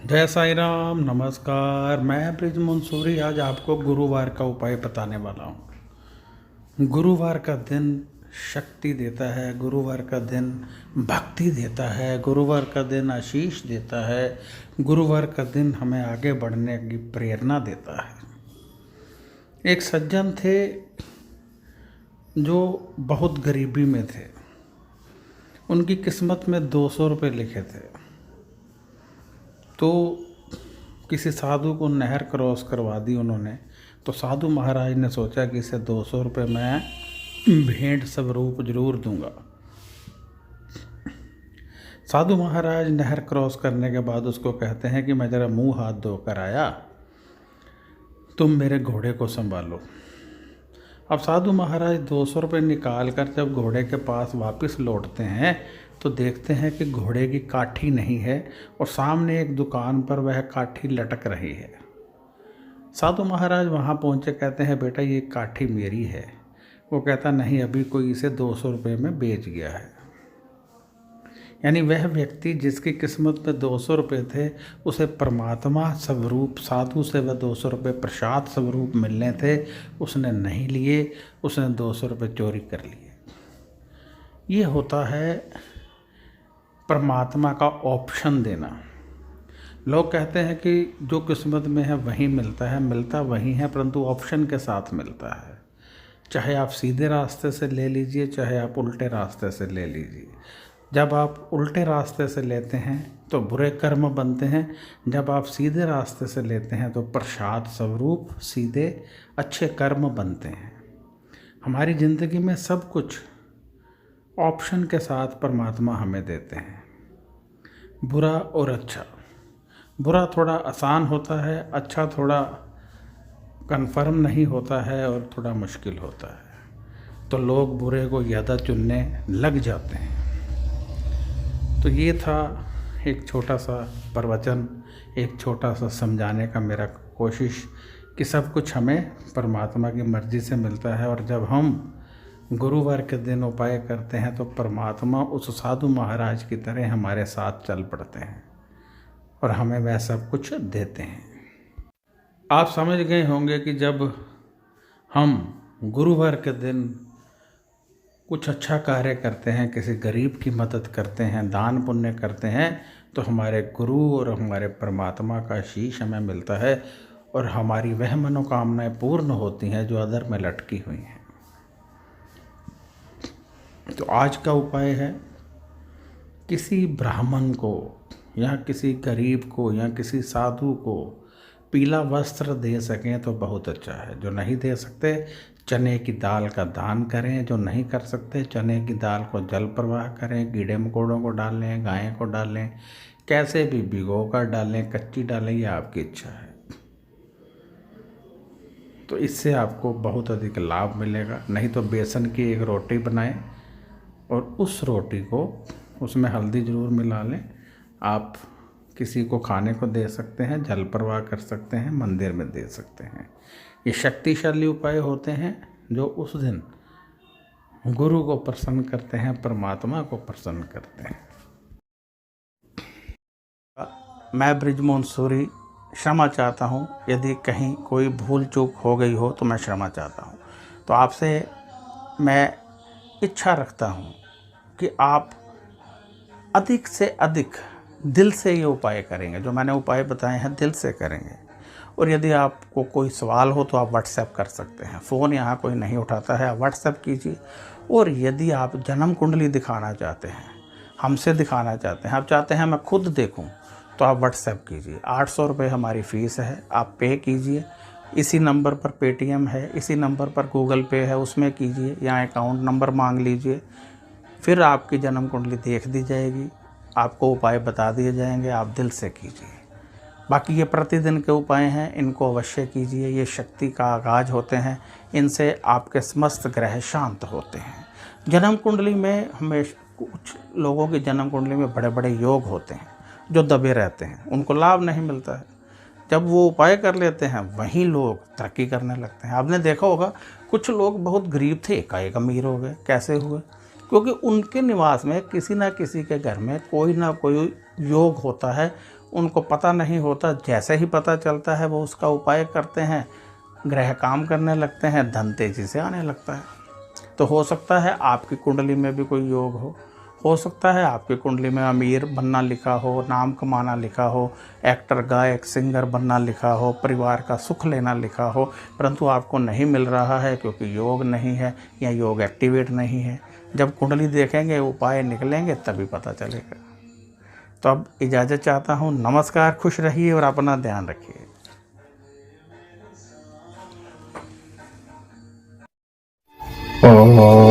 जय साईं राम, नमस्कार। मैं ब्रिज मंसूरी आज आपको गुरुवार का उपाय बताने वाला हूँ। गुरुवार का दिन शक्ति देता है, गुरुवार का दिन भक्ति देता है, गुरुवार का दिन आशीष देता है, गुरुवार का दिन हमें आगे बढ़ने की प्रेरणा देता है। एक सज्जन थे जो बहुत गरीबी में थे। उनकी किस्मत में 200 रुपये लिखे थे। तो किसी साधु को नहर क्रॉस करवा दी उन्होंने। तो साधु महाराज ने सोचा कि इसे 200 रुपये मैं भेंट स्वरूप जरूर दूंगा। साधु महाराज नहर क्रॉस करने के बाद उसको कहते हैं कि मैं ज़रा मुंह हाथ धोकर आया, तुम मेरे घोड़े को संभालो। अब साधु महाराज 200 रुपये निकाल कर जब घोड़े के पास वापस लौटते हैं तो देखते हैं कि घोड़े की काठी नहीं है और सामने एक दुकान पर वह काठी लटक रही है। साधु महाराज वहाँ पहुँचे, कहते हैं बेटा ये काठी मेरी है। वो कहता नहीं, अभी कोई इसे 200 रुपये में बेच गया है। यानी वह व्यक्ति जिसकी किस्मत में 200 रुपये थे उसे परमात्मा स्वरूप साधु से वह 200 रुपये प्रसाद स्वरूप मिलने थे, उसने नहीं लिए, उसने 200 रुपये चोरी कर लिए। ये होता है परमात्मा का ऑप्शन देना। लोग कहते हैं कि जो किस्मत में है वही मिलता है, मिलता वही है, परंतु ऑप्शन के साथ मिलता है। चाहे आप सीधे रास्ते से ले लीजिए, चाहे आप उल्टे रास्ते से ले लीजिए। जब आप उल्टे रास्ते से लेते हैं तो बुरे कर्म बनते हैं, जब आप सीधे रास्ते से लेते हैं तो प्रसाद स्वरूप सीधे अच्छे कर्म बनते हैं। हमारी ज़िंदगी में सब कुछ ऑप्शन के साथ परमात्मा हमें देते हैं, बुरा और अच्छा। बुरा थोड़ा आसान होता है, अच्छा थोड़ा कन्फर्म नहीं होता है और थोड़ा मुश्किल होता है, तो लोग बुरे को ज़्यादा चुनने लग जाते हैं। तो ये था एक छोटा सा प्रवचन, एक छोटा सा समझाने का मेरा कोशिश कि सब कुछ हमें परमात्मा की मर्ज़ी से मिलता है। और जब हम गुरुवार के दिन उपाय करते हैं तो परमात्मा उस साधु महाराज की तरह हमारे साथ चल पड़ते हैं और हमें वह सब कुछ देते हैं। आप समझ गए होंगे कि जब हम गुरुवार के दिन कुछ अच्छा कार्य करते हैं, किसी गरीब की मदद करते हैं, दान पुण्य करते हैं, तो हमारे गुरु और हमारे परमात्मा का आशीष हमें मिलता है और हमारी वह मनोकामनाएं पूर्ण होती हैं जो अधर में लटकी हुई हैं। तो आज का उपाय है, किसी ब्राह्मण को या किसी गरीब को या किसी साधु को पीला वस्त्र दे सकें तो बहुत अच्छा है। जो नहीं दे सकते चने की दाल का दान करें, जो नहीं कर सकते चने की दाल को जल प्रवाह करें, कीड़े मकोड़ों को डाल लें, गाय को डाल लें, कैसे भी भिगो कर डालें, कच्ची डालें, ये आपकी इच्छा है। तो इससे आपको बहुत अधिक लाभ मिलेगा। नहीं तो बेसन की एक रोटी बनाएं और उस रोटी को उसमें हल्दी ज़रूर मिला लें। आप किसी को खाने को दे सकते हैं, जल प्रवाह कर सकते हैं, मंदिर में दे सकते हैं। ये शक्तिशाली उपाय होते हैं जो उस दिन गुरु को प्रसन्न करते हैं, परमात्मा को प्रसन्न करते हैं। मैं ब्रिज मंसूरी क्षमा चाहता हूँ, यदि कहीं कोई भूल चूक हो गई हो तो मैं क्षमा चाहता हूँ। तो आपसे मैं इच्छा रखता हूँ कि आप अधिक से अधिक दिल से ये उपाय करेंगे। जो मैंने उपाय बताए हैं दिल से करेंगे। और यदि आपको कोई सवाल हो तो आप व्हाट्सएप कर सकते हैं। फ़ोन यहाँ कोई नहीं उठाता है, आप व्हाट्सएप कीजिए। और यदि आप जन्म कुंडली दिखाना चाहते हैं, हमसे दिखाना चाहते हैं, आप चाहते हैं मैं खुद देखूं, तो आप व्हाट्सएप कीजिए। 800 रुपये हमारी फ़ीस है, आप पे कीजिए। इसी नंबर पर पेटीएम है, इसी नंबर पर गूगल पे है, उसमें कीजिए या अकाउंट नंबर मांग लीजिए। फिर आपकी जन्म कुंडली देख दी जाएगी। आपको उपाय बता दिए जाएंगे, आप दिल से कीजिए। बाकी ये प्रतिदिन के उपाय हैं, इनको अवश्य कीजिए। ये शक्ति का आगाज होते हैं, इनसे आपके समस्त ग्रह शांत होते हैं। जन्म कुंडली में हमेशा कुछ लोगों की जन्म कुंडली में बड़े बड़े योग होते हैं जो दबे रहते हैं, उनको लाभ नहीं मिलता है। जब वो उपाय कर लेते हैं वहीं लोग तरक्की करने लगते हैं। आपने देखा होगा कुछ लोग बहुत गरीब थे, एकाएक अमीर हो गए। कैसे हुए? क्योंकि उनके निवास में किसी ना किसी के घर में कोई ना कोई योग होता है, उनको पता नहीं होता। जैसे ही पता चलता है वो उसका उपाय करते हैं, ग्रह काम करने लगते हैं, धन तेजी से आने लगता है। तो हो सकता है आपकी कुंडली में भी कोई योग हो सकता है आपकी कुंडली में अमीर बनना लिखा हो, नाम कमाना लिखा हो, एक्टर गायक सिंगर बनना लिखा हो, परिवार का सुख लेना लिखा हो, परंतु आपको नहीं मिल रहा है क्योंकि योग नहीं है या योग एक्टिवेट नहीं है। जब कुंडली देखेंगे, उपाय निकलेंगे, तभी पता चलेगा। तो अब इजाज़त चाहता हूँ। नमस्कार, खुश रहिए और अपना ध्यान रखिए। ओम